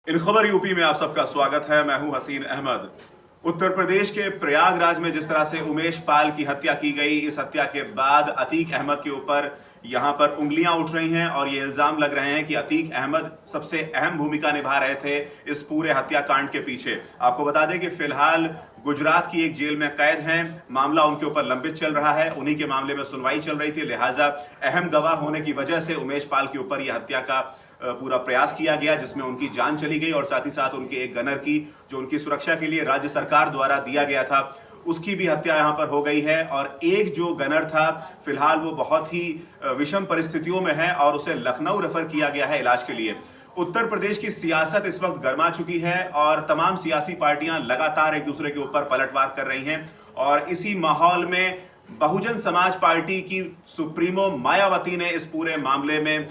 इन खबर यूपी में आप सबका स्वागत है। मैं हूं हसीन अहमद। उत्तर प्रदेश के प्रयागराज में जिस तरह से उमेश पाल की हत्या की गई, इस हत्या के बाद अतीक अहमद के ऊपर यहां पर उंगलियां उठ रही हैं और ये इल्जाम लग रहे हैं कि अतीक अहमद सबसे अहम भूमिका निभा रहे थे इस पूरे हत्याकांड के पीछे। आपको बता दें कि फिलहाल गुजरात की एक जेल में कैद हैं। मामला उनके ऊपर लंबित चल रहा है, उन्हीं के मामले में सुनवाई चल रही थी, लिहाजा अहम गवाह होने की वजह से उमेश पाल के ऊपर यह हत्या का पूरा प्रयास किया गया, जिसमें उनकी जान चली गई और साथ ही साथ उनके एक गनर की, जो उनकी सुरक्षा के लिए राज्य सरकार द्वारा दिया गया था, उसकी भी हत्या यहां पर हो गई है। और एक जो गनर था, फिलहाल वो बहुत ही विषम परिस्थितियों में है और उसे लखनऊ रेफर किया गया है इलाज के लिए। उत्तर प्रदेश की सियासत इस वक्त गर्मा चुकी है और तमाम सियासी पार्टियां लगातार एक दूसरे के ऊपर पलटवार कर रही हैं और इसी माहौल में बहुजन समाज पार्टी की सुप्रीमो मायावती ने इस पूरे मामले में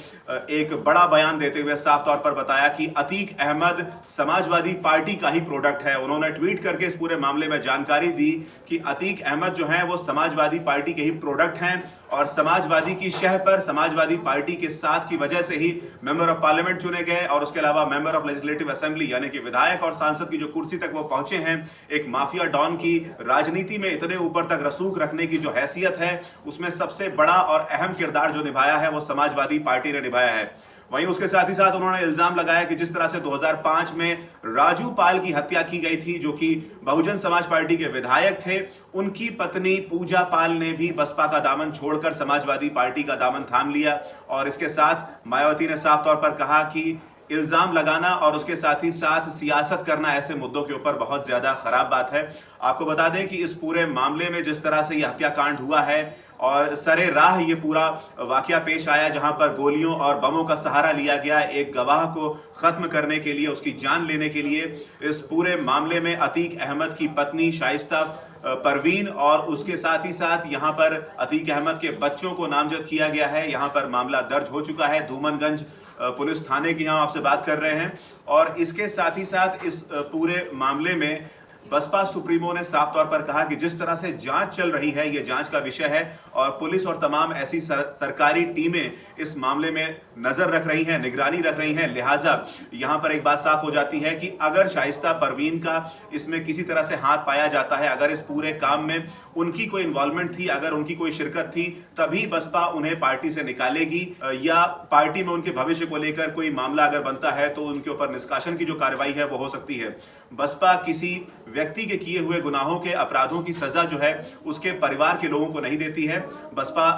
एक बड़ा बयान देते हुए साफ तौर पर बताया कि अतीक अहमद समाजवादी पार्टी का ही प्रोडक्ट है। उन्होंने ट्वीट करके इस पूरे मामले में जानकारी दी कि अतीक अहमद जो हैं वो समाजवादी पार्टी के ही प्रोडक्ट हैं और समाजवादी की शह पर समाजवादी पार्टी के साथ की वजह से ही मेंबर ऑफ पार्लियामेंट चुने गए और उसके अलावा मेंबर ऑफ लेजिस्लेटिव असेंबली यानी कि विधायक और सांसद की जो कुर्सी तक वो पहुंचे हैं। एक माफिया डॉन की राजनीति में इतने ऊपर तक रसूख रखने की जो हैसियत है, उसमें सबसे बड़ा और अहम किरदार जो निभाया है वो समाजवादी पार्टी ने निभाया है। वहीं उसके साथ ही साथ उन्होंने इल्जाम लगाया कि जिस तरह से 2005 में राजू पाल की हत्या की गई थी, जो कि बहुजन समाज पार्टी के विधायक थे, उनकी पत्नी पूजा पाल ने भी बसपा का दामन छोड़कर समाजवादी पार्टी का दामन थाम लिया। और इसके साथ मायावती ने साफ तौर पर कहा कि इल्जाम लगाना और उसके साथ ही साथ सियासत करना ऐसे मुद्दों के ऊपर बहुत ज्यादा खराब बात है। आपको बता दें कि इस पूरे मामले में जिस तरह से यह हत्याकांड हुआ है और सरे राह ये पूरा वाकया पेश आया, जहां पर गोलियों और बमों का सहारा लिया गया एक गवाह को खत्म करने के लिए, उसकी जान लेने के लिए। इस पूरे मामले में अतीक अहमद की पत्नी शाइस्ता परवीन और उसके साथ ही साथ यहां पर अतीक अहमद के बच्चों को नामजद किया गया है। यहां पर मामला दर्ज हो चुका है, धूमनगंज पुलिस थाने की हम आपसे बात कर रहे हैं। और इसके साथ ही साथ इस पूरे मामले में बसपा सुप्रीमो ने साफ तौर पर कहा कि जिस तरह से जांच चल रही है, यह जांच का विषय है और पुलिस और तमाम ऐसी सरकारी टीमें इस मामले में नजर रख रही हैं, निगरानी रख रही हैं। लिहाजा यहां पर एक बात साफ हो जाती है कि अगर शाइस्ता परवीन का इसमें किसी तरह से हाथ पाया जाता है, अगर इस पूरे काम में उनकी कोई इन्वॉल्वमेंट थी, अगर उनकी कोई शिरकत थी, तभी बसपा उन्हें पार्टी से निकालेगी या पार्टी में उनके भविष्य को लेकर कोई मामला अगर बनता है तो उनके ऊपर निष्कासन की जो कार्रवाई है वो हो सकती है। बसपा किसी व्यक्ति के किए हुए गुनाहों के, अपराधों की सजा जो है उसके परिवार के लोगों को नहीं देती है। बसपा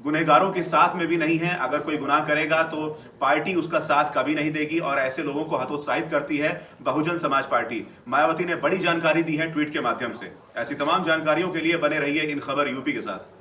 गुनहगारों के साथ में भी नहीं है। अगर कोई गुनाह करेगा तो पार्टी उसका साथ कभी नहीं देगी और ऐसे लोगों को हतोत्साहित करती है बहुजन समाज पार्टी। मायावती ने बड़ी जानकारी दी है ट्वीट के माध्यम से। ऐसी तमाम जानकारियों के लिए बने रहिए इन खबर यूपी के साथ।